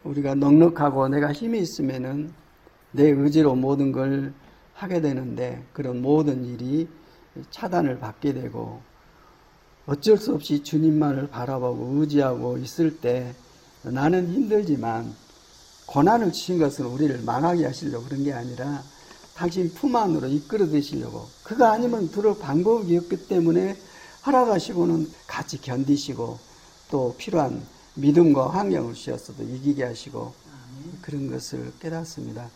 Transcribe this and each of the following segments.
우리가 넉넉하고 내가 힘이 있으면은 내 의지로 모든 걸 하게 되는데 그런 모든 일이 차단을 받게 되고 어쩔 수 없이 주님만을 바라보고 의지하고 있을 때 나는 힘들지만 고난을 주신 것은 우리를 망하게 하시려고 그런 게 아니라 당신 품 안으로 이끌어 드시려고 그거 아니면 들을 방법이 없기 때문에 허락하시고는 같이 견디시고 또 필요한 믿음과 환경을 주셨어도 이기게 하시고 그런 것을 깨닫습니다.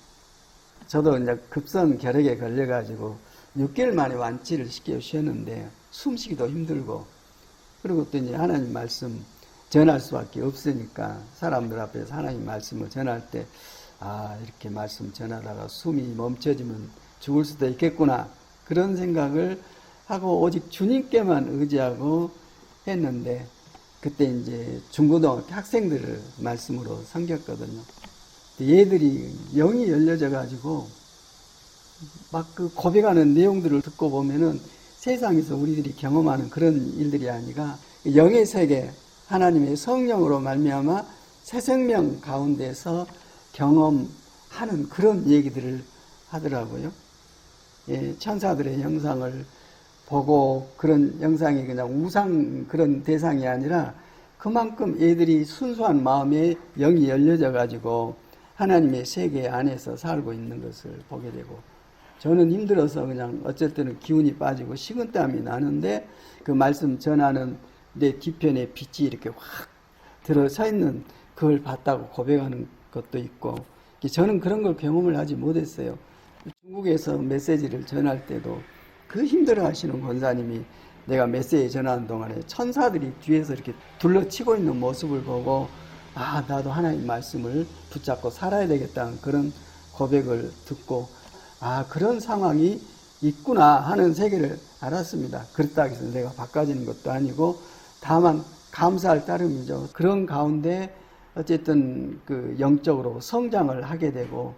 저도 이제 급성 결핵에 걸려가지고 6개월 만에 완치를 시켜 주셨는데 숨쉬기도 힘들고 그리고 또 이제 하나님 말씀 전할 수밖에 없으니까 사람들 앞에서 하나님 말씀을 전할 때 이렇게 말씀 전하다가 숨이 멈춰지면 죽을 수도 있겠구나 그런 생각을 하고 오직 주님께만 의지하고 했는데 그때 이제 중고등학교 학생들을 말씀으로 섬겼거든요. 얘들이 영이 열려져 가지고 막 그 고백하는 내용들을 듣고 보면은 세상에서 우리들이 경험하는 그런 일들이 아니라 영의 세계 하나님의 성령으로 말미암아 새 생명 가운데서 경험하는 그런 얘기들을 하더라고요. 예, 천사들의 형상을 보고 그런 영상이 그냥 우상 그런 대상이 아니라 그만큼 애들이 순수한 마음에 영이 열려져 가지고 하나님의 세계 안에서 살고 있는 것을 보게 되고 저는 힘들어서 그냥 어쩔 때는 기운이 빠지고 식은땀이 나는데 그 말씀 전하는 내 뒤편에 빛이 이렇게 확 들어서 있는 그걸 봤다고 고백하는 것도 있고 저는 그런 걸 경험을 하지 못했어요. 중국에서 메시지를 전할 때도 그 힘들어 하시는 권사님이 내가 메시지 전하는 동안에 천사들이 뒤에서 이렇게 둘러치고 있는 모습을 보고 나도 하나님 말씀을 붙잡고 살아야 되겠다는 그런 고백을 듣고 그런 상황이 있구나 하는 세계를 알았습니다. 그렇다고 해서 내가 바꿔지는 것도 아니고 다만 감사할 따름이죠. 그런 가운데 어쨌든 그 영적으로 성장을 하게 되고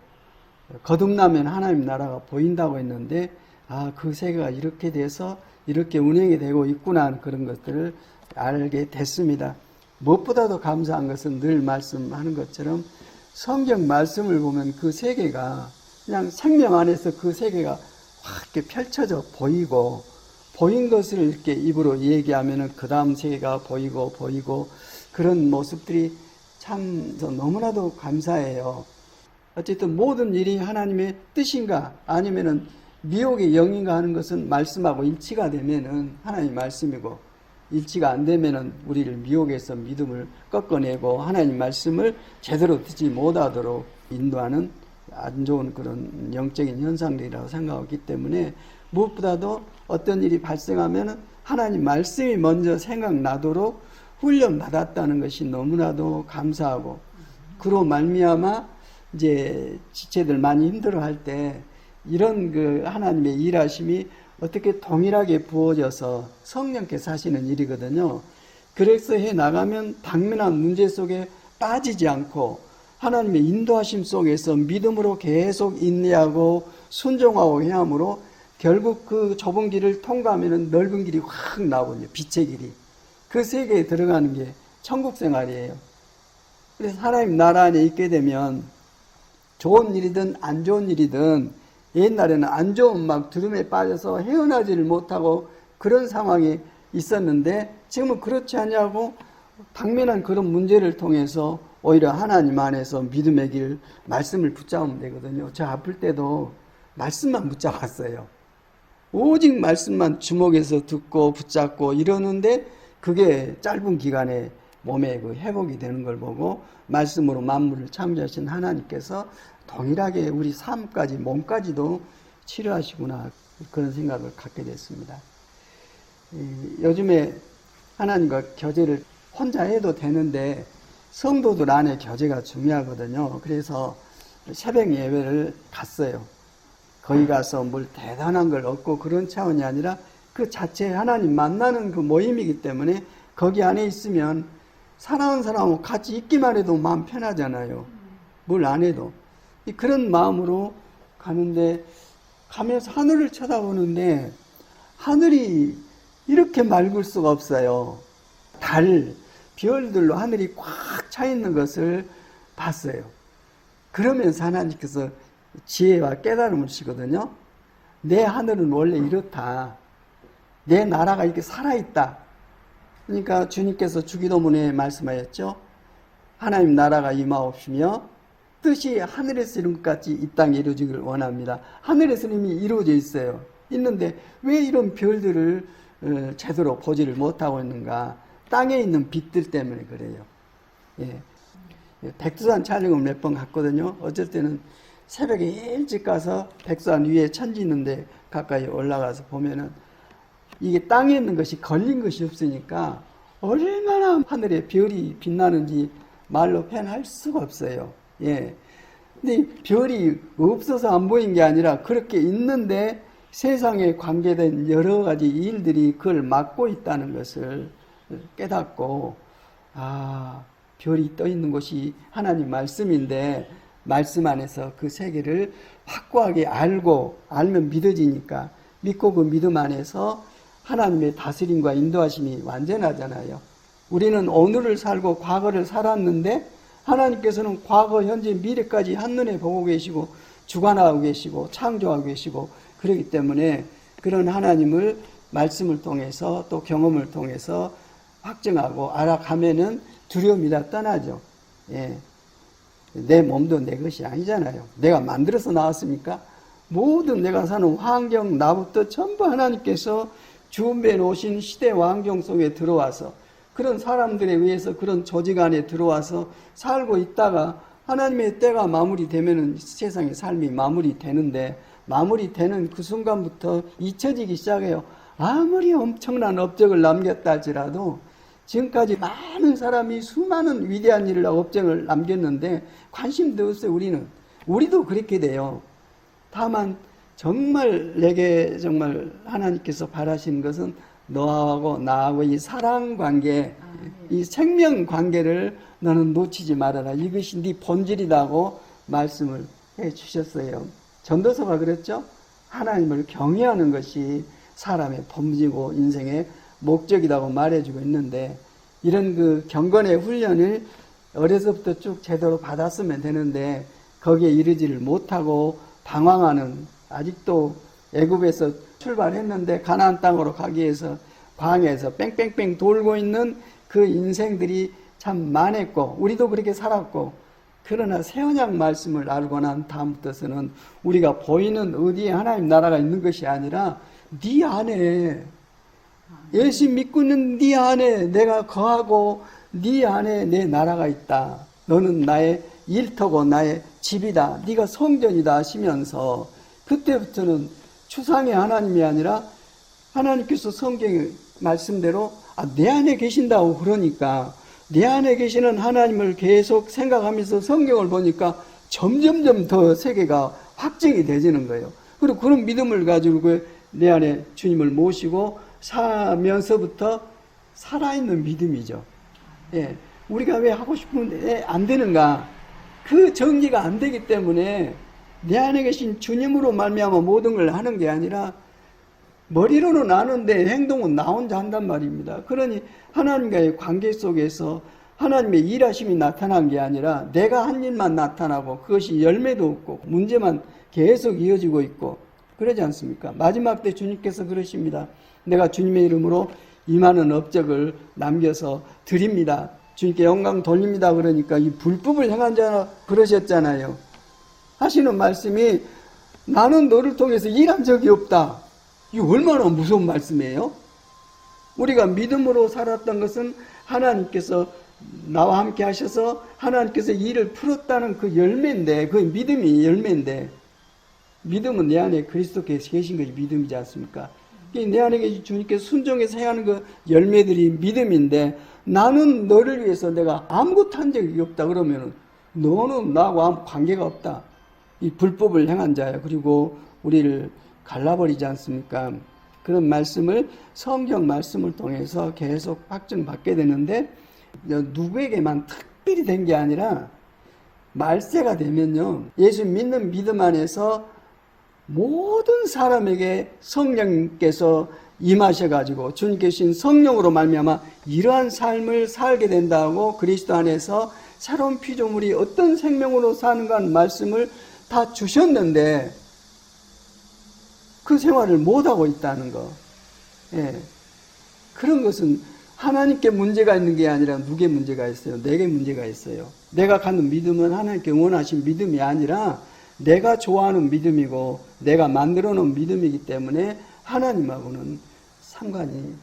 거듭나면 하나님 나라가 보인다고 했는데 그 세계가 이렇게 돼서 이렇게 운행이 되고 있구나 하는 그런 것들을 알게 됐습니다. 무엇보다도 감사한 것은 늘 말씀하는 것처럼 성경 말씀을 보면 그 세계가 그냥 생명 안에서 그 세계가 확 이렇게 펼쳐져 보이고 보인 것을 이렇게 입으로 얘기하면은 그 다음 세계가 보이고 그런 모습들이 참 너무나도 감사해요. 어쨌든 모든 일이 하나님의 뜻인가 아니면은 미혹의 영인가 하는 것은 말씀하고 일치가 되면은 하나님 말씀이고 일치가 안 되면은 우리를 미혹해서 믿음을 꺾어내고 하나님 말씀을 제대로 듣지 못하도록 인도하는 안 좋은 그런 영적인 현상들이라고 생각하기 때문에 무엇보다도 어떤 일이 발생하면 하나님 말씀이 먼저 생각나도록 훈련받았다는 것이 너무나도 감사하고 그로 말미암아 이제 지체들 많이 힘들어할 때 이런 그 하나님의 일하심이 어떻게 동일하게 부어져서 성령께서 하시는 일이거든요. 그래서 해 나가면 당면한 문제 속에 빠지지 않고 하나님의 인도하심 속에서 믿음으로 계속 인내하고 순종하고 해야함으로 결국 그 좁은 길을 통과하면 넓은 길이 확 나오거든요. 빛의 길이. 그 세계에 들어가는 게 천국 생활이에요. 그래서 하나님 나라 안에 있게 되면 좋은 일이든 안 좋은 일이든 옛날에는 안 좋은 막 두름에 빠져서 헤어나지를 못하고 그런 상황이 있었는데 지금은 그렇지 않냐고 당면한 그런 문제를 통해서 오히려 하나님 안에서 믿음의 길 말씀을 붙잡으면 되거든요. 저 아플 때도 말씀만 붙잡았어요. 오직 말씀만 주목해서 듣고 붙잡고 이러는데 그게 짧은 기간에 몸에 그 회복이 되는 걸 보고 말씀으로 만물을 창조하신 하나님께서 동일하게 우리 삶까지 몸까지도 치료하시구나 그런 생각을 갖게 됐습니다. 요즘에 하나님과 교제를 혼자 해도 되는데 성도들 안에 교제가 중요하거든요. 그래서 새벽 예배를 갔어요. 거기 가서 뭘 대단한 걸 얻고 그런 차원이 아니라 그 자체 하나님 만나는 그 모임이기 때문에 거기 안에 있으면 사랑하는 사람하고 같이 있기만 해도 마음 편하잖아요. 뭘 안 해도. 그런 마음으로 가는데 가면서 하늘을 쳐다보는데 하늘이 이렇게 맑을 수가 없어요. 달, 별들로 하늘이 꽉 차 있는 것을 봤어요. 그러면서 하나님께서 지혜와 깨달음을 주시거든요. 내 하늘은 원래 이렇다. 내 나라가 이렇게 살아있다. 그러니까 주님께서 주기도문에 말씀하셨죠. 하나님 나라가 임하옵시며 뜻이 하늘에서 이룬 것 같이 이 땅에 이루어지기를 원합니다. 하늘에서 이미 이루어져 있어요. 있는데 왜 이런 별들을 제대로 보지를 못하고 있는가? 땅에 있는 빛들 때문에 그래요. 예. 백두산 촬영을 몇 번 갔거든요. 어쩔 때는 새벽에 일찍 가서 백두산 위에 천지 있는데 가까이 올라가서 보면은 이게 땅에 있는 것이 걸린 것이 없으니까 얼마나 하늘에 별이 빛나는지 말로 표현할 수가 없어요. 예. 근데 별이 없어서 안 보인 게 아니라 그렇게 있는데 세상에 관계된 여러 가지 일들이 그걸 막고 있다는 것을 깨닫고, 아, 별이 떠 있는 곳이 하나님 말씀인데 말씀 안에서 그 세계를 확고하게 알면 믿어지니까 믿고 그 믿음 안에서 하나님의 다스림과 인도하심이 완전하잖아요. 우리는 오늘을 살고 과거를 살았는데 하나님께서는 과거, 현재, 미래까지 한눈에 보고 계시고 주관하고 계시고 창조하고 계시고 그렇기 때문에 그런 하나님을 말씀을 통해서 또 경험을 통해서 확증하고 알아가면은 두려움이 다 떠나죠. 예. 내 몸도 내 것이 아니잖아요. 내가 만들어서 나왔습니까? 모든 내가 사는 환경, 나부터 전부 하나님께서 준비해 놓으신 시대 환경 속에 들어와서 그런 사람들에 의해서 그런 조직 안에 들어와서 살고 있다가 하나님의 때가 마무리되면은 세상의 삶이 마무리되는데 마무리되는 그 순간부터 잊혀지기 시작해요. 아무리 엄청난 업적을 남겼다 할지라도 지금까지 많은 사람이 수많은 위대한 일을 하고 업적을 남겼는데 관심도 없어요. 우리도 그렇게 돼요. 다만 정말 내게 정말 하나님께서 바라시는 것은 너하고 나하고 이 사랑 관계, 이 생명 관계를 너는 놓치지 말아라. 이것이 네 본질이라고 말씀을 해 주셨어요. 전도서가 그랬죠. 하나님을 경외하는 것이 사람의 본질이고 인생의 목적이라고 말해주고 있는데 이런 그 경건의 훈련을 어려서부터 쭉 제대로 받았으면 되는데 거기에 이르지를 못하고 방황하는 아직도 애굽에서 출발했는데 가나안 땅으로 가기 위해서 광야에서 뺑뺑뺑 돌고 있는 그 인생들이 참 많았고 우리도 그렇게 살았고 그러나 새 언약 말씀을 알고 난 다음부터서는 우리가 보이는 어디에 하나님 나라가 있는 것이 아니라 네 안에 예수 믿고 있는 네 안에 내가 거하고 네 안에 내 나라가 있다. 너는 나의 일터고 나의 집이다. 네가 성전이다 하시면서 그때부터는 추상의 하나님이 아니라 하나님께서 성경의 말씀대로 내 안에 계신다고 그러니까 내 안에 계시는 하나님을 계속 생각하면서 성경을 보니까 점점점 더 세계가 확증이 되지는 거예요. 그리고 그런 믿음을 가지고 내 안에 주님을 모시고 사면서부터 살아있는 믿음이죠. 예. 우리가 왜 하고 싶은데 안 되는가? 그 정리가 안 되기 때문에 내 안에 계신 주님으로 말미암아 모든 걸 하는 게 아니라 머리로는 아는데 행동은 나 혼자 한단 말입니다. 그러니 하나님과의 관계 속에서 하나님의 일하심이 나타난 게 아니라 내가 한 일만 나타나고 그것이 열매도 없고 문제만 계속 이어지고 있고 그러지 않습니까? 마지막 때 주님께서 그러십니다. 내가 주님의 이름으로 임하는 업적을 남겨서 드립니다. 주님께 영광 돌립니다. 그러니까 이 불법을 행한 자라 그러셨잖아요. 하시는 말씀이 나는 너를 통해서 일한 적이 없다. 이게 얼마나 무서운 말씀이에요? 우리가 믿음으로 살았던 것은 하나님께서 나와 함께 하셔서 하나님께서 일을 풀었다는 그 열매인데 그 믿음이 열매인데 믿음은 내 안에 그리스도께서 계신 것이 믿음이지 않습니까? 내 안에 계신 주님께서 순종해서 해야 하는 그 열매들이 믿음인데 나는 너를 위해서 내가 아무것도 한 적이 없다 그러면 너는 나하고 아무 관계가 없다. 이 불법을 행한 자야. 그리고 우리를 갈라버리지 않습니까? 그런 말씀을 성경 말씀을 통해서 계속 확증받게 되는데 누구에게만 특별히 된 게 아니라 말세가 되면요. 예수 믿는 믿음 안에서 모든 사람에게 성령께서 임하셔가지고 주님께서 성령으로 말미암아 이러한 삶을 살게 된다고 그리스도 안에서 새로운 피조물이 어떤 생명으로 사는가 하는 말씀을 다 주셨는데 그 생활을 못하고 있다는 거. 예. 그런 것은 하나님께 문제가 있는 게 아니라 누구의 문제가 있어요? 내게 문제가 있어요. 내가 갖는 믿음은 하나님께 원하신 믿음이 아니라 내가 좋아하는 믿음이고 내가 만들어 놓은 믿음이기 때문에 하나님하고는 상관이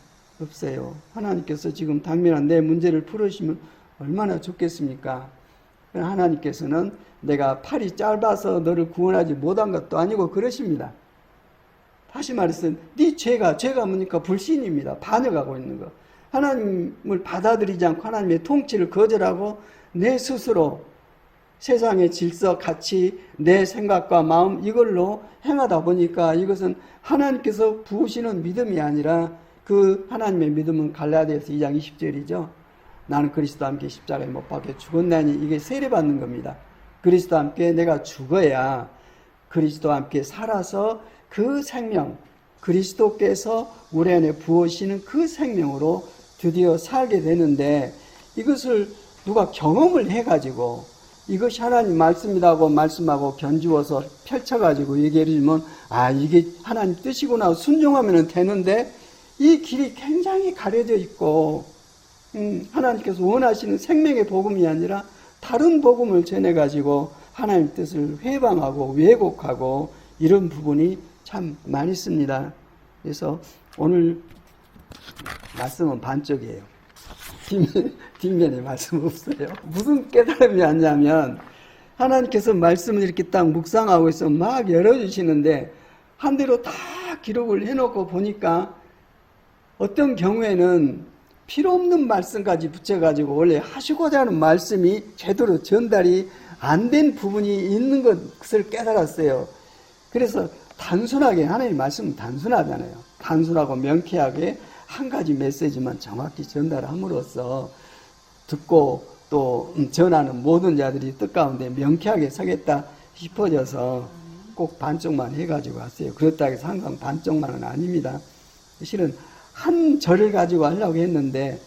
없어요. 하나님께서 지금 당면한 내 문제를 풀으시면 얼마나 좋겠습니까? 하나님께서는 내가 팔이 짧아서 너를 구원하지 못한 것도 아니고 그러십니다. 다시 말해서 네 죄가 뭡니까? 불신입니다. 반역하고 있는 거. 하나님을 받아들이지 않고 하나님의 통치를 거절하고 내 스스로 세상의 질서, 가치, 내 생각과 마음 이걸로 행하다 보니까 이것은 하나님께서 부으시는 믿음이 아니라 그 하나님의 믿음은 갈라디아서 2장 20절이죠. 나는 그리스도와 함께 십자가에 못 박혀 죽었나니 이게 세례받는 겁니다. 그리스도와 함께 내가 죽어야 그리스도와 함께 살아서 그 생명, 그리스도께서 우리 안에 부으시는 그 생명으로 드디어 살게 되는데 이것을 누가 경험을 해가지고 이것이 하나님 말씀이라고 말씀하고 견주어서 펼쳐가지고 얘기해주면 이게 하나님 뜻이구나 순종하면 되는데 이 길이 굉장히 가려져 있고 하나님께서 원하시는 생명의 복음이 아니라 다른 복음을 전해가지고 하나님 뜻을 회방하고 왜곡하고 이런 부분이 참 많이 있습니다. 그래서 오늘 말씀은 반쪽이에요. 뒷면에 말씀 없어요. 무슨 깨달음이 왔냐면 하나님께서 말씀을 이렇게 딱 묵상하고 있으면 막 열어주시는데 한 대로 다 기록을 해놓고 보니까 어떤 경우에는 필요 없는 말씀까지 붙여가지고 원래 하시고자 하는 말씀이 제대로 전달이 안 된 부분이 있는 것을 깨달았어요. 그래서 단순하게 하나님의 말씀은 단순하잖아요. 단순하고 명쾌하게 한 가지 메시지만 정확히 전달함으로써 듣고 또 전하는 모든 자들이 뜻 가운데 명쾌하게 서겠다 싶어져서 꼭 반쪽만 해가지고 왔어요. 그렇다고 해서 항상 반쪽만은 아닙니다. 실은 한 절을 가지고 하려고 했는데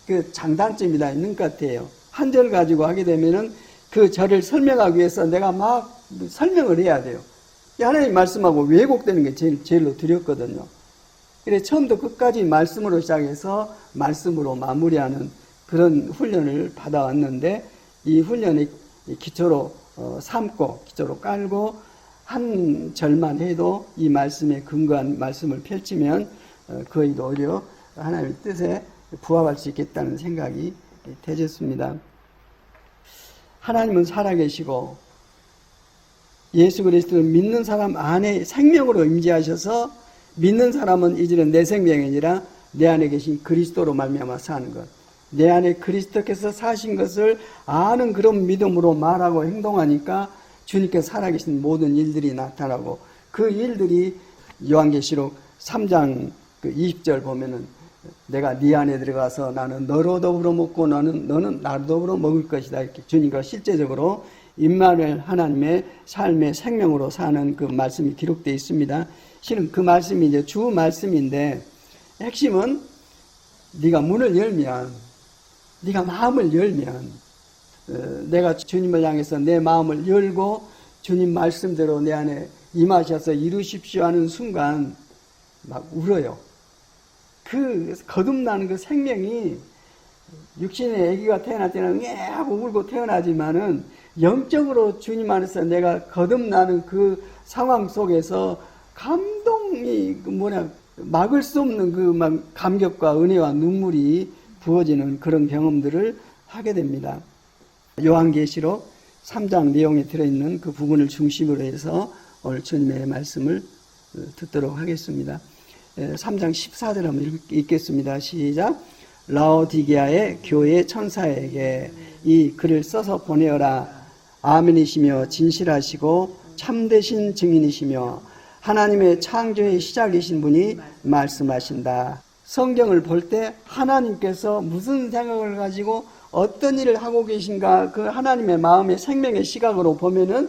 그 장단점이 다 있는 것 같아요. 한 절 가지고 하게 되면은 그 절을 설명하기 위해서 내가 막 설명을 해야 돼요. 하나님 말씀하고 왜곡되는 게 제일로 두렵거든요. 그래서 처음부터 끝까지 말씀으로 시작해서 말씀으로 마무리하는 그런 훈련을 받아왔는데 이 훈련의 기초로 삼고 기초로 깔고 한 절만 해도 이 말씀에 근거한 말씀을 펼치면 거의 오히려 하나님의 뜻에 부합할 수 있겠다는 생각이 되졌습니다. 하나님은 살아계시고 예수 그리스도를 믿는 사람 안에 생명으로 임재하셔서 믿는 사람은 이제는 내 생명이 아니라 내 안에 계신 그리스도로 말미암아 사는 것. 내 안에 그리스도께서 사신 것을 아는 그런 믿음으로 말하고 행동하니까 주님께서 살아계신 모든 일들이 나타나고 그 일들이 요한계시록 3장 20절 보면은 내가 네 안에 들어가서 나는 너로 더불어 먹고 너는 나로 더불어 먹을 것이다. 이렇게 주님과 실제적으로 임마누엘 하나님의 삶의 생명으로 사는 그 말씀이 기록되어 있습니다. 실은 그 말씀이 이제 주 말씀인데 핵심은 네가 문을 열면 네가 마음을 열면 내가 주님을 향해서 내 마음을 열고 주님 말씀대로 내 안에 임하셔서 이루십시오 하는 순간 막 울어요. 그 거듭나는 그 생명이 육신의 아기가 태어날 때는 예 하고 울고 태어나지만은 영적으로 주님 안에서 내가 거듭나는 그 상황 속에서 감동이 막을 수 없는 그 막 감격과 은혜와 눈물이 부어지는 그런 경험들을 하게 됩니다. 요한계시록 3장 내용에 들어있는 그 부분을 중심으로 해서 오늘 주님의 말씀을 듣도록 하겠습니다. 3장 14절 한번 읽겠습니다. 시작. 라오디게아의 교회 천사에게 이 글을 써서 보내어라. 아멘이시며 진실하시고 참되신 증인이시며 하나님의 창조의 시작이신 분이 말씀하신다. 성경을 볼 때 하나님께서 무슨 생각을 가지고 어떤 일을 하고 계신가 그 하나님의 마음의 생명의 시각으로 보면은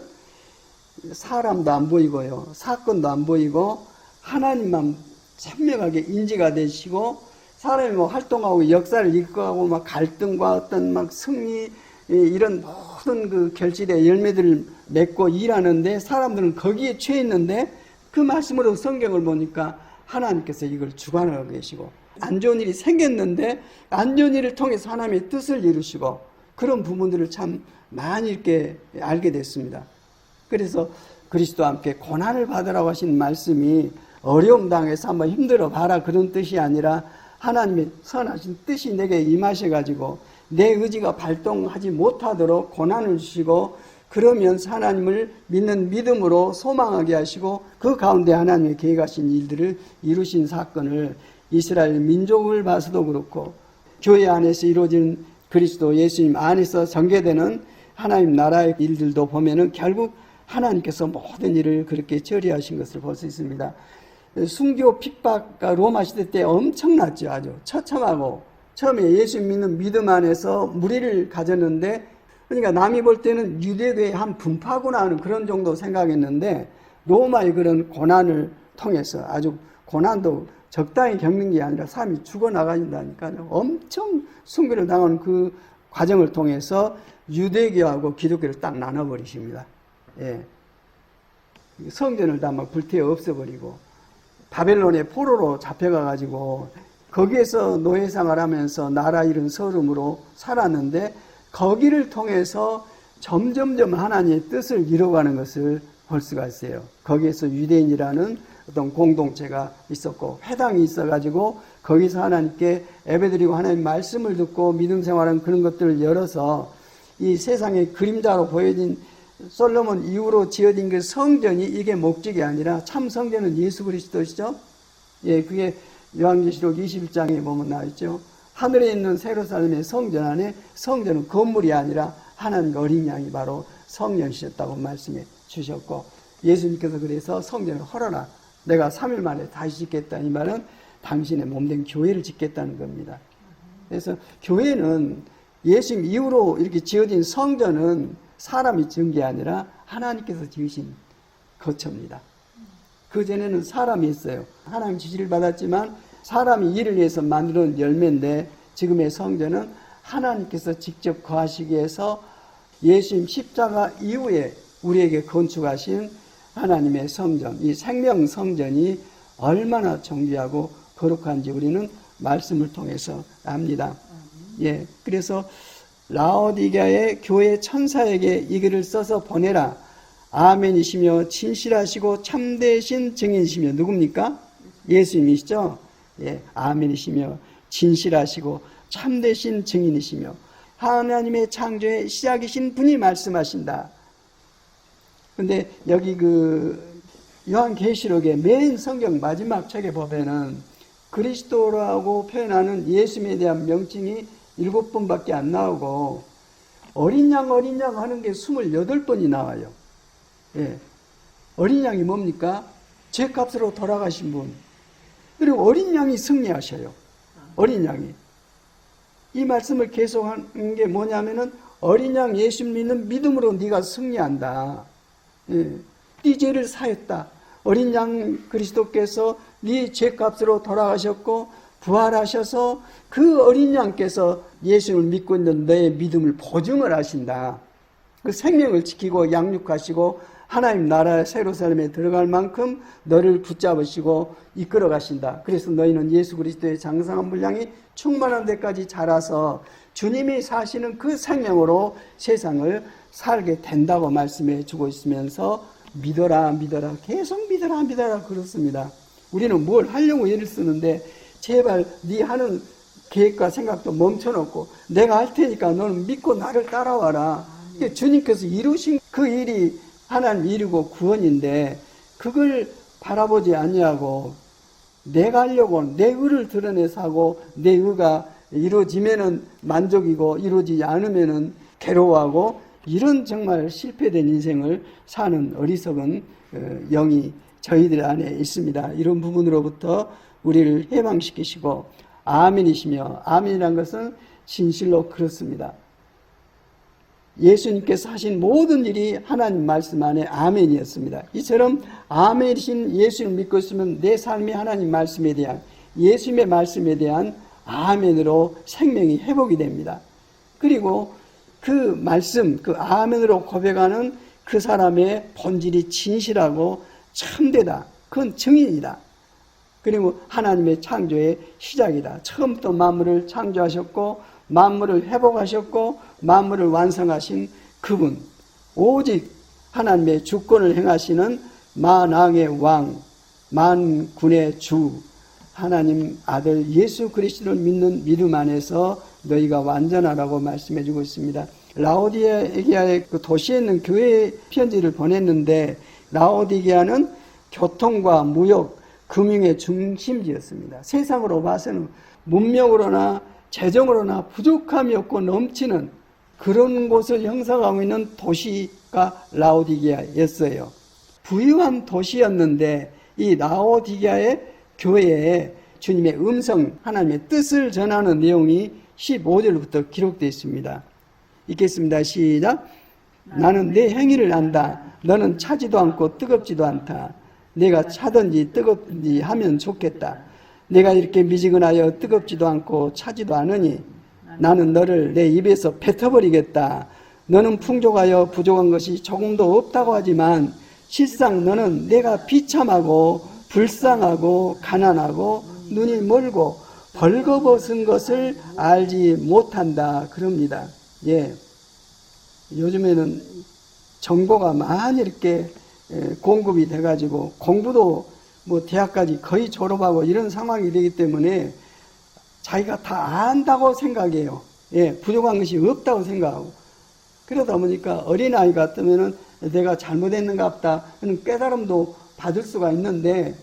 사람도 안 보이고요. 사건도 안 보이고 하나님만 선명하게 인지가 되시고 사람이 뭐 활동하고 역사를 이끌어가고 막 갈등과 어떤 막 승리 이런 모든 그 결실의 열매들을 맺고 일하는데 사람들은 거기에 취해 있는데 그 말씀으로 성경을 보니까 하나님께서 이걸 주관하고 계시고 안 좋은 일이 생겼는데 안 좋은 일을 통해서 하나님의 뜻을 이루시고 그런 부분들을 참 많이 이렇게 알게 됐습니다. 그래서 그리스도와 함께 고난을 받으라고 하신 말씀이 어려움 당해서 한번 힘들어 봐라 그런 뜻이 아니라 하나님의 선하신 뜻이 내게 임하셔가지고 내 의지가 발동하지 못하도록 고난을 주시고 그러면서 하나님을 믿는 믿음으로 소망하게 하시고 그 가운데 하나님의 계획하신 일들을 이루신 사건을 이스라엘 민족을 봐서도 그렇고 교회 안에서 이루어진 그리스도 예수님 안에서 전개되는 하나님 나라의 일들도 보면은 결국 하나님께서 모든 일을 그렇게 처리하신 것을 볼 수 있습니다. 순교 핍박 로마 시대 때 엄청났죠. 아주 처참하고 처음에 예수 믿는 믿음 안에서 무리를 가졌는데 그러니까 남이 볼 때는 유대교의 한 분파구나 하는 그런 정도 생각했는데 로마의 그런 고난을 통해서 아주 고난도 적당히 겪는 게 아니라 사람이 죽어나가진다니까요. 엄청 순교를 당하는 그 과정을 통해서 유대교하고 기독교를 딱 나눠버리십니다. 예. 성전을 다 막 불태워 없애버리고 바벨론의 포로로 잡혀가가지고 거기에서 노예생활 하면서 나라 잃은 서름으로 살았는데 거기를 통해서 점점점 하나님의 뜻을 이뤄가는 것을 볼 수가 있어요. 거기에서 유대인이라는 어떤 공동체가 있었고 회당이 있어가지고 거기서 하나님께 예배드리고 하나님 말씀을 듣고 믿음 생활하는 그런 것들을 열어서 이 세상의 그림자로 보여진 솔로몬 이후로 지어진 그 성전이 이게 목적이 아니라 참 성전은 예수 그리스도시죠. 예, 그게 요한계시록 21장에 보면 나와있죠. 하늘에 있는 예루살렘의 성전 안에 성전은 건물이 아니라 하나님과 어린 양이 바로 성령이셨다고 말씀해 주셨고 예수님께서 그래서 성전을 헐어라. 내가 3일 만에 다시 짓겠다. 이 말은 당신의 몸된 교회를 짓겠다는 겁니다. 그래서 교회는 예수님 이후로 이렇게 지어진 성전은 사람이 지은 게 아니라 하나님께서 지으신 거처입니다. 그전에는 사람이 있어요. 하나님 지시를 받았지만 사람이 일을 위해서 만드는 열매인데 지금의 성전은 하나님께서 직접 거하시기 위해서 예수님 십자가 이후에 우리에게 건축하신 하나님의 성전, 이 생명 성전이 얼마나 정귀하고 거룩한지 우리는 말씀을 통해서 압니다. 예, 그래서 라오디게아의 교회 천사에게 이 글을 써서 보내라. 아멘이시며 진실하시고 참되신 증인이시며 누굽니까? 예수님이시죠? 예, 아멘이시며 진실하시고 참되신 증인이시며 하나님의 창조의 시작이신 분이 말씀하신다. 근데 여기 그 요한계시록의 맨 성경 마지막 책에 보면은 그리스도라고 표현하는 예수님에 대한 명칭이 7번밖에 안 나오고 어린 양 하는 게 28번이 나와요. 예. 어린 양이 뭡니까? 죄값으로 돌아가신 분. 그리고 어린 양이 승리하셔요. 어린 양이. 이 말씀을 계속하는 게 뭐냐면은 어린 양 예수 믿는 믿음으로 네가 승리한다. 예. 네 죄를 사했다. 어린 양 그리스도께서 네 죄값으로 돌아가셨고 부활하셔서 그 어린 양께서 예수를 믿고 있는 너의 믿음을 보증을 하신다. 그 생명을 지키고 양육하시고 하나님 나라의 예루살렘에 들어갈 만큼 너를 붙잡으시고 이끌어 가신다. 그래서 너희는 예수 그리스도의 장성한 분량이 충만한 데까지 자라서 주님이 사시는 그 생명으로 세상을 살게 된다고 말씀해 주고 있으면서 믿어라 계속 믿어라 그렇습니다. 우리는 뭘 하려고 애를 쓰는데 제발 네 하는 계획과 생각도 멈춰놓고 내가 할 테니까 너는 믿고 나를 따라와라. 주님께서 이루신 그 일이 하나님 이루고 구원인데 그걸 바라보지 아니하고 내가 하려고 내 의를 드러내서 하고 내 의가 이루어지면은 만족이고 이루어지지 않으면은 괴로워하고 이런 정말 실패된 인생을 사는 어리석은 영이 저희들 안에 있습니다. 이런 부분으로부터 우리를 해방시키시고 아멘이시며 아멘이란 것은 진실로 그렇습니다. 예수님께서 하신 모든 일이 하나님 말씀 안에 아멘이었습니다. 이처럼 아멘이신 예수를 믿고 있으면 내 삶이 하나님 말씀에 대한 예수님의 말씀에 대한 아멘으로 생명이 회복이 됩니다. 그리고 그 말씀, 그 아멘으로 고백하는 그 사람의 본질이 진실하고 참되다. 그건 증인이다. 그리고 하나님의 창조의 시작이다. 처음부터 만물을 창조하셨고 만물을 회복하셨고 만물을 완성하신 그분, 오직 하나님의 주권을 행하시는 만왕의 왕, 만군의 주, 하나님 아들 예수 그리스도를 믿는 믿음 안에서 너희가 완전하라고 말씀해 주고 있습니다. 라오디게아의 그 도시에 있는 교회에 편지를 보냈는데, 라오디게아는 교통과 무역, 금융의 중심지였습니다. 세상으로 봐서는 문명으로나 재정으로나 부족함이 없고 넘치는 그런 곳을 형성하고 있는 도시가 라오디게아였어요. 부유한 도시였는데 이 라오디게아의 교회에 주님의 음성, 하나님의 뜻을 전하는 내용이 15절부터 기록되어 있습니다. 읽겠습니다. 시작. 나는 내 행위를 안다. 너는 차지도 않고 뜨겁지도 않다. 내가 차든지 뜨겁든지 하면 좋겠다. 내가 이렇게 미지근하여 뜨겁지도 않고 차지도 않으니 나는 너를 내 입에서 뱉어버리겠다. 너는 풍족하여 부족한 것이 조금도 없다고 하지만 실상 너는 내가 비참하고 불쌍하고 가난하고 눈이 멀고 벌거벗은 것을 알지 못한다. 그럽니다. 예. 요즘에는 정보가 많이 이렇게 공급이 돼가지고 공부도 뭐 대학까지 거의 졸업하고 이런 상황이 되기 때문에 자기가 다 안다고 생각해요. 예, 부족한 것이 없다고 생각하고. 그러다 보니까 어린아이 같으면은 내가 잘못했는가 보다 하는 깨달음도 받을 수가 있는데,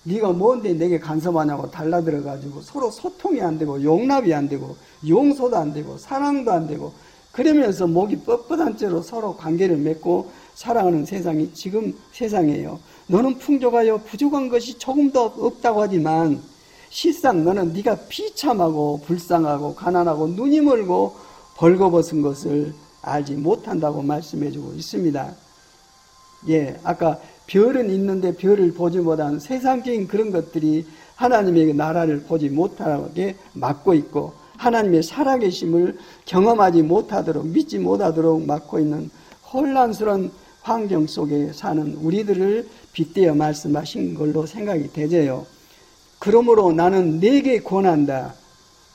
네가 뭔데 내게 간섭하냐고 달라들어가지고 서로 소통이 안 되고 용납이 안 되고 용서도 안 되고 사랑도 안 되고 그러면서 목이 뻣뻣한 채로 서로 관계를 맺고 살아가는 세상이 지금 세상이에요. 너는 풍족하여 부족한 것이 조금도 없다고 하지만 실상 너는 네가 비참하고 불쌍하고 가난하고 눈이 멀고 벌거벗은 것을 알지 못한다고 말씀해주고 있습니다. 예, 아까 별은 있는데 별을 보지 못한 세상적인 그런 것들이 하나님의 나라를 보지 못하게 막고 있고 하나님의 살아계심을 경험하지 못하도록 믿지 못하도록 막고 있는 혼란스러운 환경 속에 사는 우리들을 빗대어 말씀하신 걸로 생각이 되져요. 그러므로 나는 네게 권한다.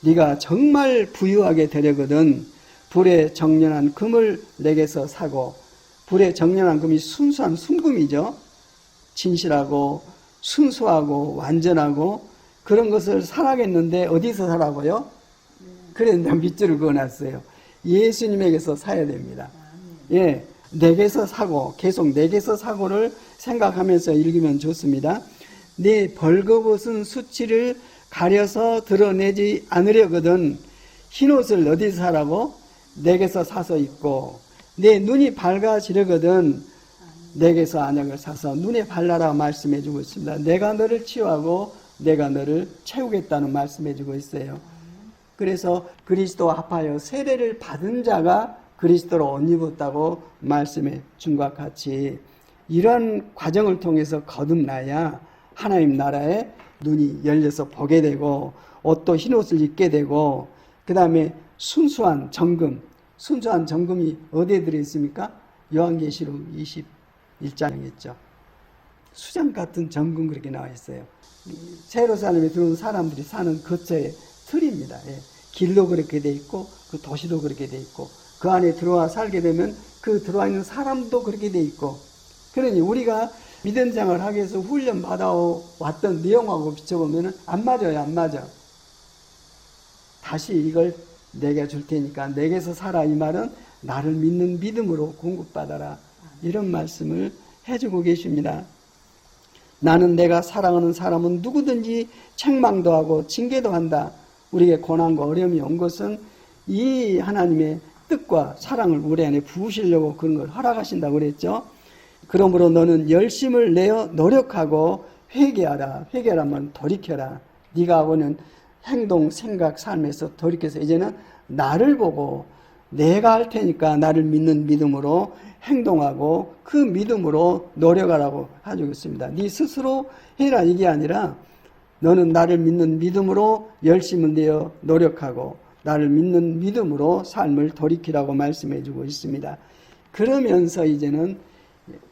네가 정말 부유하게 되려거든 불에 정련한 금을 내게서 사고, 불에 정련한 금이 순수한 순금이죠. 진실하고 순수하고 완전하고 그런 것을 사라겠는데 어디서 사라고요? 그래서 내가 밑줄을 그어놨어요. 예수님에게서 사야 됩니다. 예, 내게서 사고, 계속 내게서 사고를 생각하면서 읽으면 좋습니다. 네 벌거벗은 수치를 가려서 드러내지 않으려거든 흰옷을 어디서 사라고? 내게서 사서 입고, 내 눈이 밝아지려거든 내게서 안약을 사서 눈에 발라라 말씀해 주고 있습니다. 내가 너를 치유하고 내가 너를 채우겠다는 말씀해 주고 있어요. 그래서 그리스도와 합하여 세례를 받은 자가 그리스도로 옷 입었다고 말씀해 준 것 같이 이런 과정을 통해서 거듭나야 하나님 나라에 눈이 열려서 보게 되고 옷도 흰옷을 입게 되고, 그 다음에 순수한 정금, 순수한 정금이 어디에 들어있습니까? 요한계시록 21장에 있죠. 수장 같은 정금 그렇게 나와 있어요. 예루살렘에 들어온 사람들이 사는 거처의 틀입니다. 예. 길도 그렇게 돼 있고 그 도시도 그렇게 돼 있고 그 안에 들어와 살게 되면 그 들어와 있는 사람도 그렇게 돼 있고, 그러니 우리가 믿음 생활을 하기 위해서 훈련 받아왔던 내용하고 비춰보면 안 맞아요. 안 맞아. 다시 이걸 내게 줄 테니까 내게서 살아. 이 말은 나를 믿는 믿음으로 공급받아라. 이런 말씀을 해주고 계십니다. 나는 내가 사랑하는 사람은 누구든지 책망도 하고 징계도 한다. 우리에게 고난과 어려움이 온 것은 이 하나님의 뜻과 사랑을 우리 안에 부으시려고 그런 걸 허락하신다고 그랬죠. 그러므로 너는 열심을 내어 노력하고 회개하라. 회개하면 돌이켜라. 네가 하고는 행동, 생각, 삶에서 돌이켜서 이제는 나를 보고 내가 할 테니까 나를 믿는 믿음으로 행동하고 그 믿음으로 노력하라고 하고 있습니다. 네 스스로 해라 이게 아니라 너는 나를 믿는 믿음으로 열심을 내어 노력하고 나를 믿는 믿음으로 삶을 돌이키라고 말씀해 주고 있습니다. 그러면서 이제는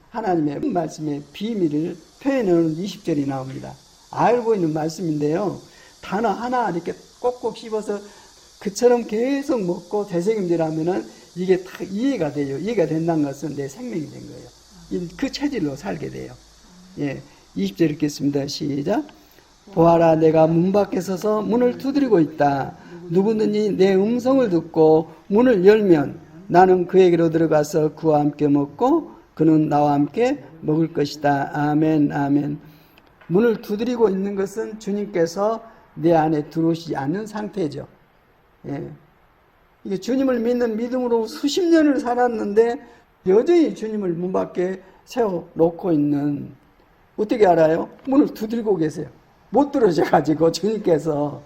하나님의 말씀의 비밀을 표현하는 20절이 나옵니다. 알고 있는 말씀인데요. 단어 하나 이렇게 꼭꼭 씹어서 그처럼 계속 먹고 되새김질하면은 이게 다 이해가 돼요. 이해가 된다는 것은 내 생명이 된 거예요. 그 체질로 살게 돼요. 예, 20절 읽겠습니다. 시작. 보아라, 내가 문 밖에 서서 문을 두드리고 있다. 누구든지 내 음성을 듣고 문을 열면 나는 그에게로 들어가서 그와 함께 먹고 그는 나와 함께 먹을 것이다. 아멘, 아멘. 문을 두드리고 있는 것은 주님께서 내 안에 들어오시지 않는 상태죠. 예. 이게 주님을 믿는 믿음으로 수십 년을 살았는데 여전히 주님을 문 밖에 세워놓고 있는, 어떻게 알아요? 문을 두드리고 계세요. 못 들어오셔가지고 주님께서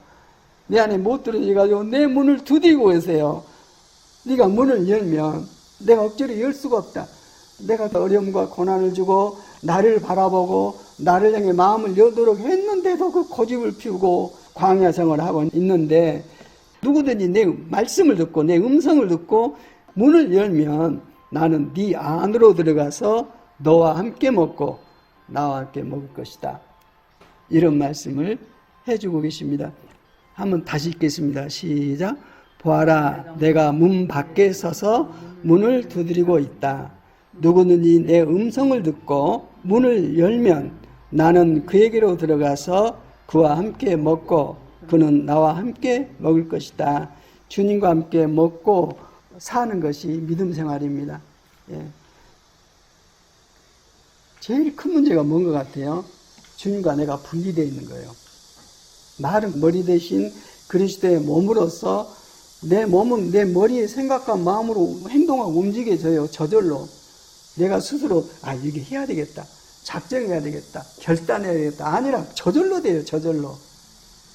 내 안에 못 들어오셔가지고 내 문을 두드리고 계세요. 네가 문을 열면 내가 억지로 열 수가 없다. 내가 어려움과 고난을 주고 나를 바라보고 나를 향해 마음을 여도록 했는데도 그 고집을 피우고 광야 생활을 하고 있는데, 누구든지 내 말씀을 듣고 내 음성을 듣고 문을 열면 나는 네 안으로 들어가서 너와 함께 먹고 나와 함께 먹을 것이다. 이런 말씀을 해주고 계십니다. 한번 다시 읽겠습니다. 시작. 보아라, 내가 문 밖에 서서 문을 두드리고 있다. 누구든지 내 음성을 듣고 문을 열면 나는 그에게로 들어가서 그와 함께 먹고 그는 나와 함께 먹을 것이다. 주님과 함께 먹고 사는 것이 믿음 생활입니다. 예. 제일 큰 문제가 뭔 것 같아요? 주님과 내가 분리되어 있는 거예요. 말은 머리 대신 그리스도의 몸으로서 내 몸은 내 머리의 생각과 마음으로 행동하고 움직여져요. 저절로. 내가 스스로 이게 해야 되겠다. 작정해야 되겠다. 결단해야 되겠다. 아니라 저절로 돼요. 저절로.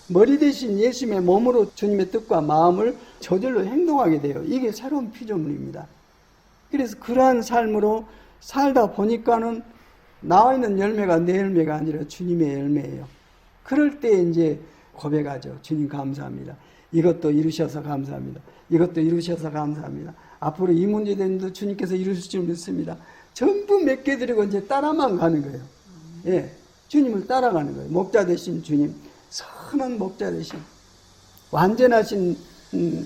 머리 대신 예수님의 몸으로 주님의 뜻과 마음을 저절로 행동하게 돼요. 이게 새로운 피조물입니다. 그래서 그러한 삶으로 살다 보니까는 나와 있는 열매가 내 열매가 아니라 주님의 열매예요. 그럴 때 이제 고백하죠. 주님 감사합니다. 이것도 이루셔서 감사합니다. 이것도 이루셔서 감사합니다. 앞으로 이 문제들도 주님께서 이루실 줄 믿습니다. 전부 맺게 드리고 이제 따라만 가는 거예요. 예, 주님을 따라가는 거예요. 목자 되신 주님, 선한 목자 되신 완전하신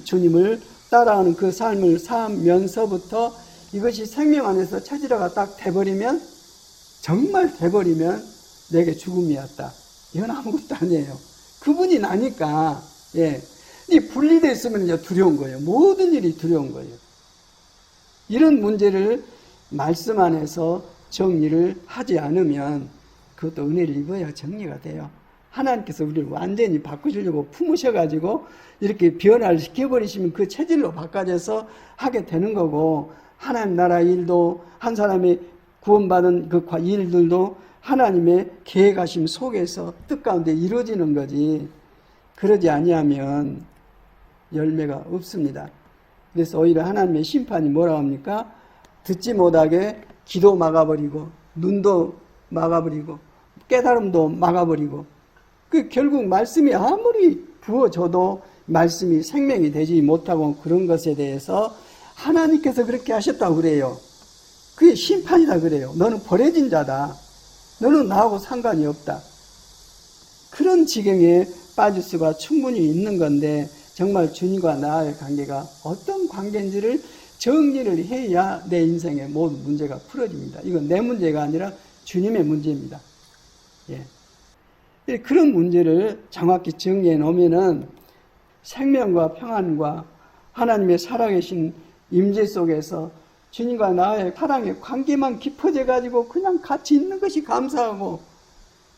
주님을 따라가는 그 삶을 살면서부터 이것이 생명 안에서 체질화가 딱 돼버리면, 정말 돼버리면 내게 죽음이었다. 이건 아무것도 아니에요. 그분이 나니까. 예, 이 분리되어 있으면 이제 두려운 거예요. 모든 일이 두려운 거예요. 이런 문제를 말씀 안에서 정리를 하지 않으면 그것도 은혜를 입어야 정리가 돼요. 하나님께서 우리를 완전히 바꾸시려고 품으셔가지고 이렇게 변화를 시켜버리시면 그 체질로 바꿔져서 하게 되는 거고, 하나님 나라 일도 한 사람이 구원받은 그 일들도 하나님의 계획하심 속에서 뜻 가운데 이루어지는 거지, 그러지 아니하면 열매가 없습니다. 그래서 오히려 하나님의 심판이 뭐라고 합니까? 듣지 못하게 귀도 막아버리고 눈도 막아버리고 깨달음도 막아버리고, 그 결국 말씀이 아무리 부어져도 말씀이 생명이 되지 못하고 그런 것에 대해서 하나님께서 그렇게 하셨다고 그래요. 그게 심판이다 그래요. 너는 버려진 자다. 너는 나하고 상관이 없다. 그런 지경에 빠질 수가 충분히 있는 건데, 정말 주님과 나의 관계가 어떤 관계인지를 정리를 해야 내 인생의 모든 문제가 풀어집니다. 이건 내 문제가 아니라 주님의 문제입니다. 예. 그런 문제를 정확히 정리해 놓으면은 생명과 평안과 하나님의 살아계신 임재 속에서 주님과 나의 사랑의 관계만 깊어져 가지고 그냥 같이 있는 것이 감사하고,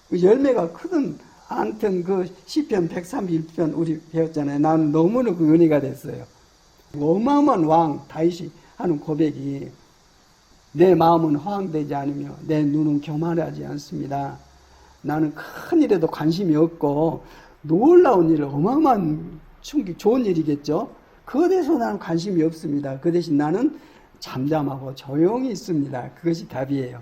그 열매가 크든 않든 그 시편 131편 우리 배웠잖아요. 나는 너무나 그 은혜가 됐어요. 어마어마한 왕 다윗이 하는 고백이, 내 마음은 허황되지 않으며 내 눈은 교만하지 않습니다. 나는 큰 일에도 관심이 없고, 놀라운 일, 어마어마한 충격, 좋은 일이겠죠. 그것에 대해서 나는 관심이 없습니다. 그 대신 나는 잠잠하고 조용히 있습니다. 그것이 답이에요.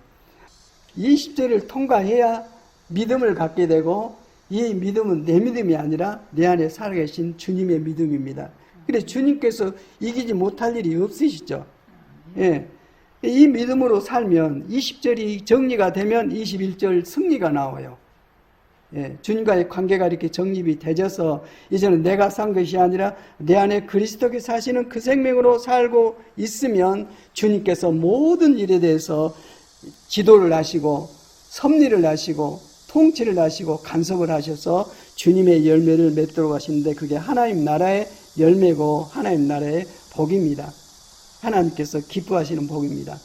20절을 통과해야 믿음을 갖게 되고, 이 믿음은 내 믿음이 아니라 내 안에 살아계신 주님의 믿음입니다. 그래서 주님께서 이기지 못할 일이 없으시죠. 예. 이 믿음으로 살면 20절이 정리가 되면 21절 승리가 나와요. 예, 주님과의 관계가 이렇게 정립이 되져서 이제는 내가 산 것이 아니라 내 안에 그리스도께서 사시는 그 생명으로 살고 있으면 주님께서 모든 일에 대해서 지도를 하시고 섭리를 하시고 통치를 하시고 간섭을 하셔서 주님의 열매를 맺도록 하시는데 그게 하나님 나라의 열매고 하나님 나라의 복입니다. 하나님께서 기뻐하시는 복입니다.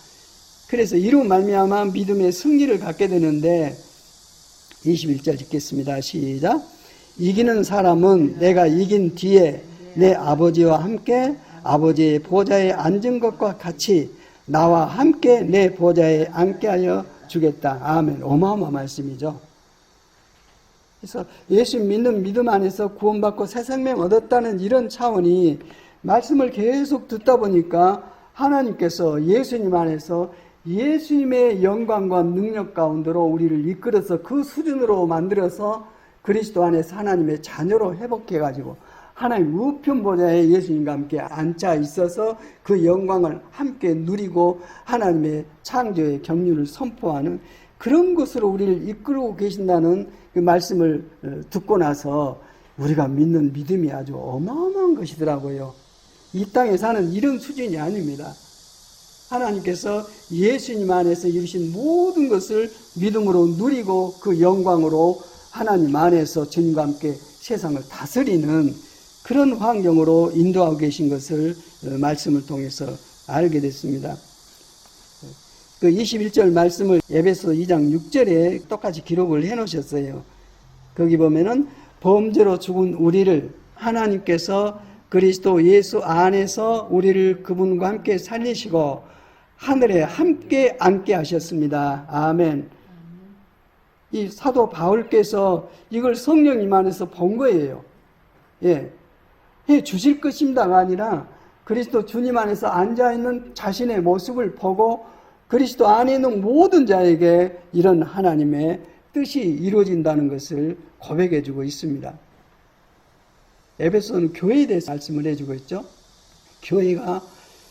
그래서 이로 말미암아 믿음의 승리를 갖게 되는데 21절 읽겠습니다. 시작. 이기는 사람은 내가 이긴 뒤에 내 아버지와 함께 아버지의 보좌에 앉은 것과 같이 나와 함께 내 보좌에 앉게 하여 주겠다. 아멘. 어마어마한 말씀이죠. 그래서 예수 믿는 믿음 안에서 구원받고 새 생명 얻었다는 이런 차원이 말씀을 계속 듣다 보니까 하나님께서 예수님 안에서 예수님의 영광과 능력 가운데로 우리를 이끌어서 그 수준으로 만들어서 그리스도 안에서 하나님의 자녀로 회복해가지고 하나님 우편 보좌에 예수님과 함께 앉아 있어서 그 영광을 함께 누리고 하나님의 창조의 경륜을 선포하는 그런 것으로 우리를 이끌고 계신다는 그 말씀을 듣고 나서 우리가 믿는 믿음이 아주 어마어마한 것이더라고요. 이 땅에 사는 이런 수준이 아닙니다. 하나님께서 예수님 안에서 이루신 모든 것을 믿음으로 누리고 그 영광으로 하나님 안에서 주님과 함께 세상을 다스리는 그런 환경으로 인도하고 계신 것을 말씀을 통해서 알게 됐습니다. 그 21절 말씀을 에베소 2장 6절에 똑같이 기록을 해 놓으셨어요. 거기 보면은 범죄로 죽은 우리를 하나님께서 그리스도 예수 안에서 우리를 그분과 함께 살리시고 하늘에 함께 앉게 하셨습니다. 아멘. 이 사도 바울께서 이걸 성령님 안에서 본 거예요. 예. 해 주실 것입니다가 아니라 그리스도 주님 안에서 앉아있는 자신의 모습을 보고 그리스도 안에 있는 모든 자에게 이런 하나님의 뜻이 이루어진다는 것을 고백해주고 있습니다. 에베소는 교회에 대해서 말씀을 해주고 있죠. 교회가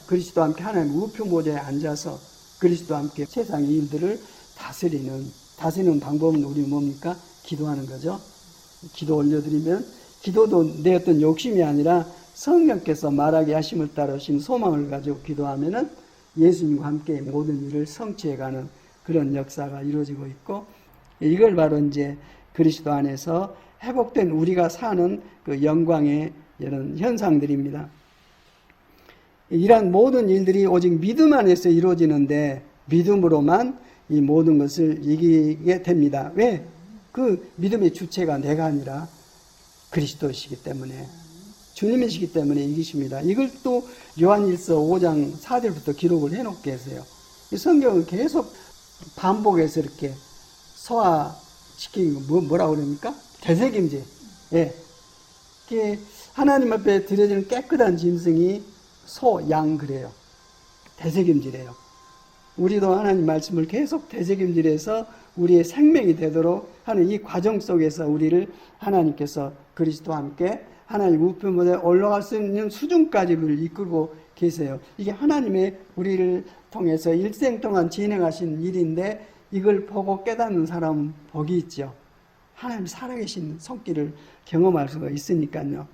그리스도와 함께 하나님 우편 보좌에 앉아서 그리스도와 함께 세상의 일들을 다스리는 방법은 우리 뭡니까? 기도하는 거죠. 기도 올려드리면 기도도 내 어떤 욕심이 아니라 성령께서 말하게 하심을 따르신 소망을 가지고 기도하면은 예수님과 함께 모든 일을 성취해가는 그런 역사가 이루어지고 있고 이걸 바로 이제 그리스도 안에서 회복된 우리가 사는 그 영광의 이런 현상들입니다. 이러한 모든 일들이 오직 믿음 안에서 이루어지는데 믿음으로만 이 모든 것을 이기게 됩니다. 왜? 그 믿음의 주체가 내가 아니라 그리스도이시기 때문에 주님이시기 때문에 이기십니다. 이걸 또 요한일서 5장 4절부터 기록을 해놓게 했어요. 이 성경은 계속 반복해서 이렇게 소화시키는 거 뭐라고 그럽니까? 되새김질. 예. 이게 하나님 앞에 드려지는 깨끗한 짐승이 소, 양 그래요. 되새김질해요. 우리도 하나님 말씀을 계속 되새김질해서 우리의 생명이 되도록 하는 이 과정 속에서 우리를 하나님께서 그리스도와 함께 하나님 우편보다에 올라갈 수 있는 수준까지 우리를 이끌고 계세요. 이게 하나님의 우리를 통해서 일생 동안 진행하신 일인데 이걸 보고 깨닫는 사람은 복이 있죠. 하나님 살아계신 손길을 경험할 수가 있으니까요.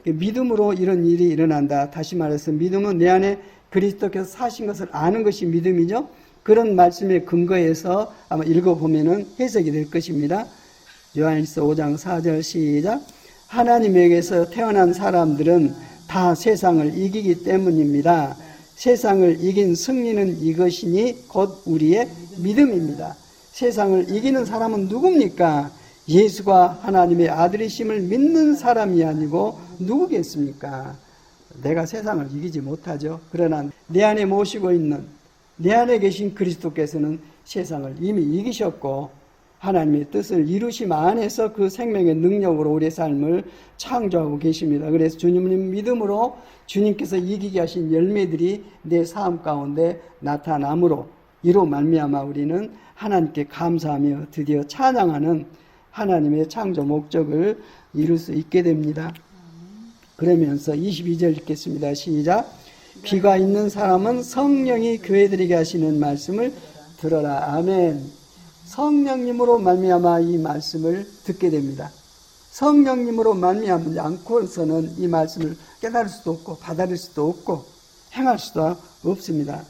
믿음으로 이런 일이 일어난다. 다시 말해서 믿음은 내 안에 그리스도께서 사신 것을 아는 것이 믿음이죠. 그런 말씀에 근거해서 아마 읽어보면 해석이 될 것입니다. 요한일서 5장 4절 시작. 하나님에게서 태어난 사람들은 다 세상을 이기기 때문입니다. 세상을 이긴 승리는 이것이니 곧 우리의 믿음입니다. 세상을 이기는 사람은 누굽니까? 예수가 하나님의 아들이심을 믿는 사람이 아니고 누구겠습니까? 내가 세상을 이기지 못하죠. 그러나 내 안에 모시고 있는 내 안에 계신 그리스도께서는 세상을 이미 이기셨고 하나님의 뜻을 이루심 안에서 그 생명의 능력으로 우리의 삶을 창조하고 계십니다. 그래서 주님은 믿음으로 주님께서 이기게 하신 열매들이 내 삶 가운데 나타남으로 이로 말미암아 우리는 하나님께 감사하며 드디어 찬양하는 하나님의 창조 목적을 이룰 수 있게 됩니다. 그러면서 22절 읽겠습니다. 시작. 귀가 있는 사람은 성령이 교회들에게 하시는 말씀을 들어라. 아멘. 성령님으로 말미암아 이 말씀을 듣게 됩니다. 성령님으로 말미암지 않고서는 이 말씀을 깨달을 수도 없고 받아들일 수도 없고 행할 수도 없습니다.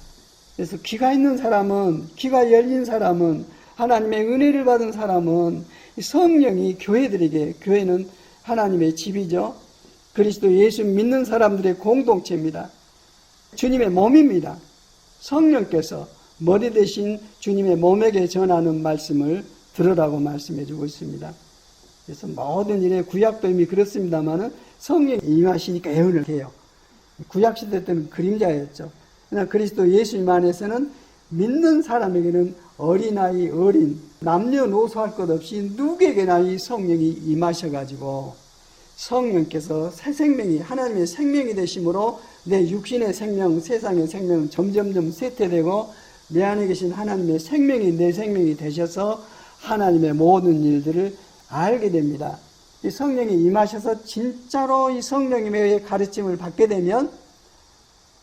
그래서 귀가 있는 사람은, 귀가 열린 사람은, 하나님의 은혜를 받은 사람은 성령이 교회들에게, 교회는 하나님의 집이죠. 그리스도 예수 믿는 사람들의 공동체입니다. 주님의 몸입니다. 성령께서 머리 대신 주님의 몸에게 전하는 말씀을 들으라고 말씀해 주고 있습니다. 그래서 모든 일에 구약도 이미 그렇습니다만 성령이 임하시니까 예언을 해요. 구약시대 때는 그림자였죠. 그러나 그리스도 예수님 안에서는 믿는 사람에게는 어린아이, 어린, 남녀노소 할 것 없이 누구에게나 이 성령이 임하셔가지고 성령께서 새 생명이 하나님의 생명이 되심으로 내 육신의 생명, 세상의 생명은 점점점 쇠퇴되고 내 안에 계신 하나님의 생명이 내 생명이 되셔서 하나님의 모든 일들을 알게 됩니다. 이 성령이 임하셔서 진짜로 이 성령님의 가르침을 받게 되면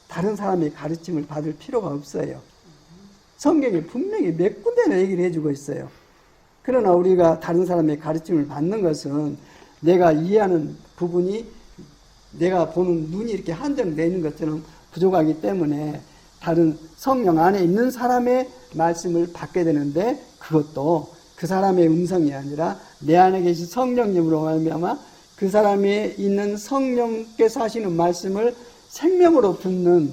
다른 사람의 가르침을 받을 필요가 없어요. 성경에 분명히 몇 군데나 얘기를 해주고 있어요. 그러나 우리가 다른 사람의 가르침을 받는 것은 내가 이해하는 부분이 내가 보는 눈이 이렇게 한정되어 있는 것처럼 부족하기 때문에 다른 성령 안에 있는 사람의 말씀을 받게 되는데 그것도 그 사람의 음성이 아니라 내 안에 계신 성령님으로 말미암아 그 사람에 있는 성령께서 하시는 말씀을 생명으로 듣는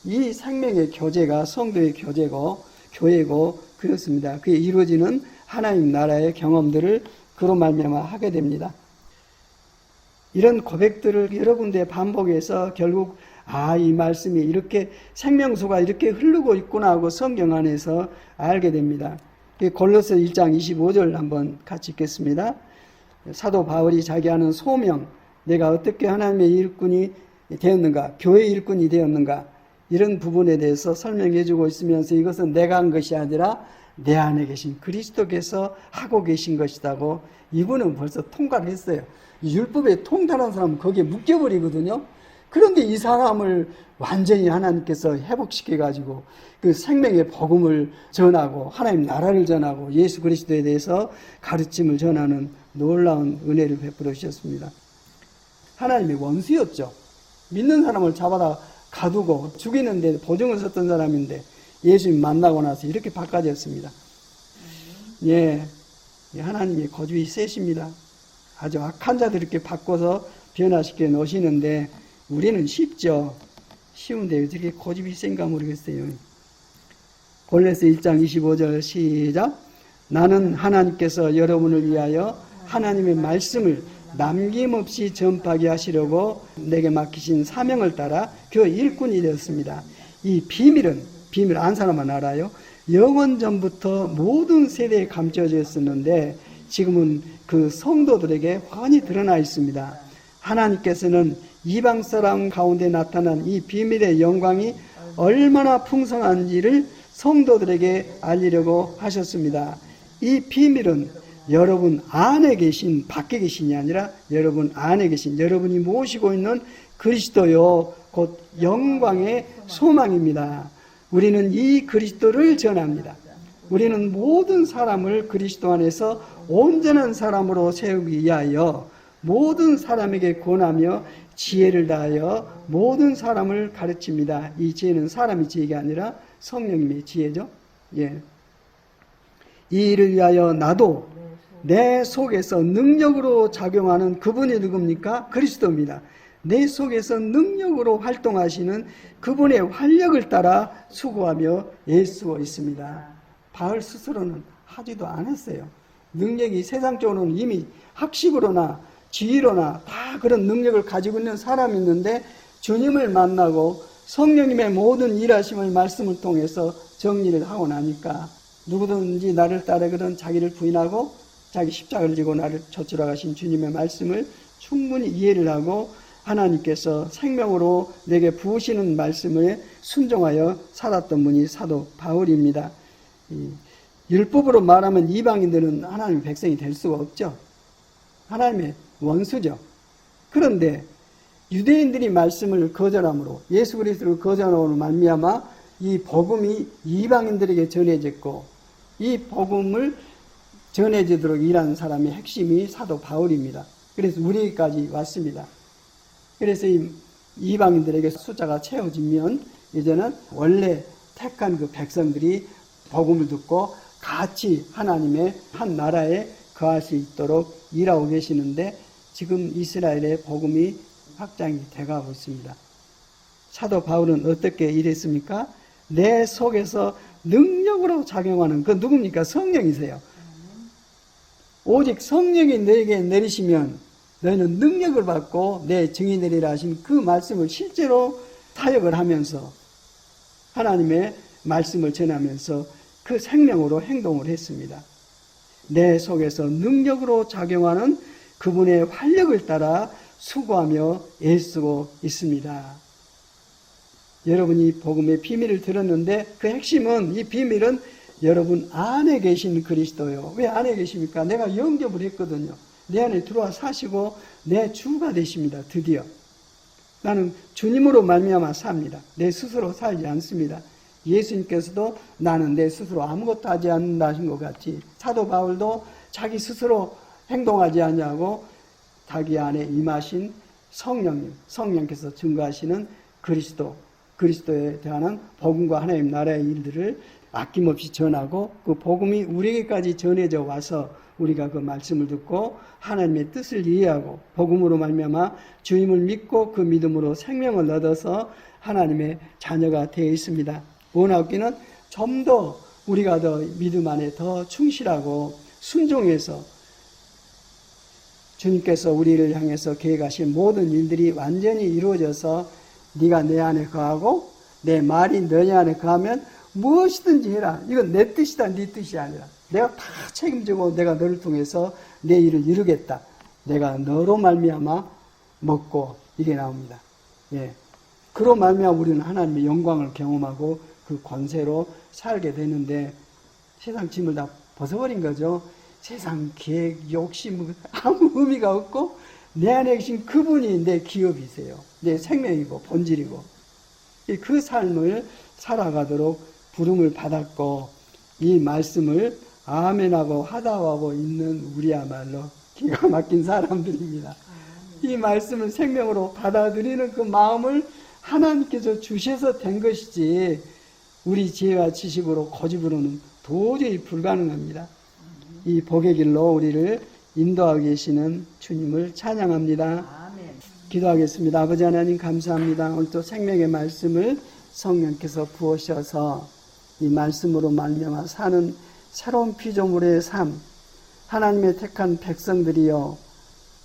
이 생명의 교제가 성도의 교제고 교회고 그렇습니다. 그게 이루어지는 하나님 나라의 경험들을 그로 말미암아 하게 됩니다. 이런 고백들을 여러 군데 반복해서 결국 이 말씀이 이렇게 생명수가 이렇게 흐르고 있구나 하고 성경 안에서 알게 됩니다. 골로새 1장 25절 한번 같이 읽겠습니다. 사도 바울이 자기 하는 소명, 내가 어떻게 하나님의 일꾼이 되었는가, 교회 일꾼이 되었는가, 이런 부분에 대해서 설명해 주고 있으면서 이것은 내가 한 것이 아니라 내 안에 계신 그리스도께서 하고 계신 것이라고 이분은 벌써 통과를 했어요. 율법에 통달한 사람은 거기에 묶여버리거든요. 그런데 이 사람을 완전히 하나님께서 회복시켜가지고 그 생명의 복음을 전하고 하나님 나라를 전하고 예수 그리스도에 대해서 가르침을 전하는 놀라운 은혜를 베풀어 주셨습니다. 하나님의 원수였죠. 믿는 사람을 잡아다 가두고 죽이는 데 보증을 섰던 사람인데 예수님 만나고 나서 이렇게 바꿔졌습니다. 하나님의 고집이 세십니다. 아주 악한 자들 이렇게 바꿔서 변화시켜 놓으시는데 우리는 쉽죠. 쉬운데 왜 이렇게 고집이 센가 모르겠어요. 골로새 1장 25절 시작. 나는 하나님께서 여러분을 위하여 하나님의 말씀을 남김없이 전파하게 하시려고 내게 맡기신 사명을 따라 그 일꾼이 되었습니다. 이 비밀 안 사람만 알아요. 영원 전부터 모든 세대에 감춰져 있었는데 지금은 그 성도들에게 훤히 드러나 있습니다. 하나님께서는 이방 사람 가운데 나타난 이 비밀의 영광이 얼마나 풍성한지를 성도들에게 알리려고 하셨습니다. 이 비밀은 여러분 안에 계신, 밖에 계신이 아니라 여러분 안에 계신, 여러분이 모시고 있는 그리스도요 곧 영광의 소망입니다. 우리는 이 그리스도를 전합니다. 우리는 모든 사람을 그리스도 안에서 온전한 사람으로 세우기 위하여 모든 사람에게 권하며 지혜를 다하여 모든 사람을 가르칩니다. 이 지혜는 사람의 지혜가 아니라 성령님의 지혜죠. 이 일을 위하여 나도 내 속에서 능력으로 작용하는 그분이 누굽니까? 그리스도입니다. 내 속에서 능력으로 활동하시는 그분의 활력을 따라 수고하며 애쓰고 있습니다. 바울 스스로는 하지도 않았어요. 능력이 세상적으로는 이미 학식으로나 지위로나 다 그런 능력을 가지고 있는 사람이 있는데 주님을 만나고 성령님의 모든 일하심을 말씀을 통해서 정리를 하고 나니까 누구든지 나를 따르거든 자기를 부인하고 자기 십자가를 지고 나를 좇으러 가신 주님의 말씀을 충분히 이해를 하고 하나님께서 생명으로 내게 부으시는 말씀에 순종하여 살았던 분이 사도 바울입니다. 율법으로 말하면 이방인들은 하나님의 백성이 될 수가 없죠. 하나님의 원수죠. 그런데 유대인들이 말씀을 거절함으로 예수 그리스도를 거절함으로 말미암아 이 복음이 이방인들에게 전해졌고 이 복음을 전해지도록 일하는 사람의 핵심이 사도 바울입니다. 그래서 우리까지 왔습니다. 그래서 이 이방인들에게 숫자가 채워지면 이제는 원래 택한 그 백성들이 복음을 듣고 같이 하나님의 한 나라에 거할 수 있도록 일하고 계시는데 지금 이스라엘의 복음이 확장이 돼가고 있습니다. 사도 바울은 어떻게 일했습니까? 내 속에서 능력으로 작용하는 그 누굽니까? 성령이세요. 오직 성령이 너에게 내리시면 너희는 능력을 받고 내 증인이 되리라 하신 그 말씀을 실제로 사역을 하면서 하나님의 말씀을 전하면서 그 생명으로 행동을 했습니다. 내 속에서 능력으로 작용하는 그분의 활력을 따라 수고하며 애쓰고 있습니다. 여러분이 복음의 비밀을 들었는데 그 핵심은 이 비밀은 여러분 안에 계신 그리스도요. 왜 안에 계십니까? 내가 영접을 했거든요. 내 안에 들어와 사시고 내 주가 되십니다. 드디어 나는 주님으로 말미암아 삽니다. 내 스스로 살지 않습니다. 예수님께서도 나는 내 스스로 아무것도 하지 않는다 하신 것 같이 사도 바울도 자기 스스로 행동하지 않냐고 자기 안에 임하신 성령께서 증거하시는 그리스도에 대한 복음과 하나님 나라의 일들을 아낌없이 전하고 그 복음이 우리에게까지 전해져 와서 우리가 그 말씀을 듣고 하나님의 뜻을 이해하고 복음으로 말미암아 주님을 믿고 그 믿음으로 생명을 얻어서 하나님의 자녀가 되어 있습니다. 원하기는 좀 더 우리가 더 믿음 안에 더 충실하고 순종해서 주님께서 우리를 향해서 계획하신 모든 일들이 완전히 이루어져서 네가 내 안에 거하고 내 말이 너희 안에 거하면 무엇이든지 해라. 이건 내 뜻이다 네 뜻이 아니라 내가 다 책임지고 내가 너를 통해서 내 일을 이루겠다. 내가 너로 말미암아 먹고 이게 나옵니다. 예. 그로 말미암아 우리는 하나님의 영광을 경험하고 그 권세로 살게 되는데 세상 짐을 다 벗어버린 거죠. 세상 계획, 욕심 아무 의미가 없고 내 안에 계신 그분이 내 기업이세요. 내 생명이고 본질이고 그 삶을 살아가도록 부름을 받았고 이 말씀을 아멘하고 하다하고 있는 우리야말로 기가 막힌 사람들입니다. 이 말씀을 생명으로 받아들이는 그 마음을 하나님께서 주셔서 된 것이지 우리 지혜와 지식으로 고집으로는 도저히 불가능합니다. 이 복의 길로 우리를 인도하고 계시는 주님을 찬양합니다. 아멘. 기도하겠습니다. 아버지 하나님 감사합니다. 오늘 또 생명의 말씀을 성령께서 부으셔서 이 말씀으로 말미암아 사는 새로운 피조물의 삶, 하나님의 택한 백성들이여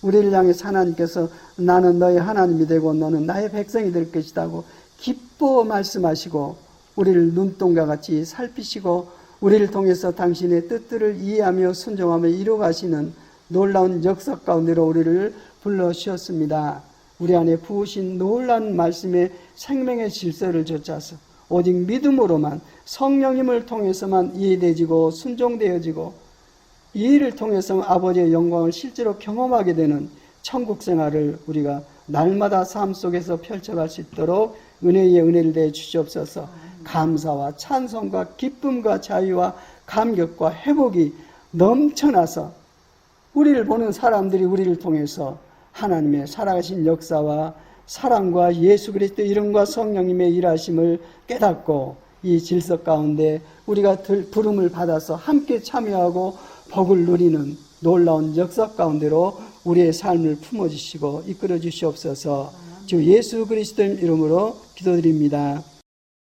우리를 향해서 하나님께서 나는 너의 하나님이 되고 너는 나의 백성이 될 것이라고 기뻐 말씀하시고 우리를 눈동과 같이 살피시고 우리를 통해서 당신의 뜻들을 이해하며 순종하며 이루어가시는 놀라운 역사 가운데로 우리를 불러주셨습니다. 우리 안에 부으신 놀라운 말씀의 생명의 질서를 좇아서 오직 믿음으로만 성령님을 통해서만 이해되지고 순종되어지고 이 일을 통해서 아버지의 영광을 실제로 경험하게 되는 천국 생활을 우리가 날마다 삶 속에서 펼쳐갈 수 있도록 은혜의 은혜를 대해 주시옵소서. 감사와 찬송과 기쁨과 자유와 감격과 회복이 넘쳐나서 우리를 보는 사람들이 우리를 통해서 하나님의 살아가신 역사와 사랑과 예수 그리스도 이름과 성령님의 일하심을 깨닫고 이 질서 가운데 우리가 부름을 받아서 함께 참여하고 복을 누리는 놀라운 역사 가운데로 우리의 삶을 품어주시고 이끌어 주시옵소서. 주 예수 그리스도의 이름으로 기도드립니다.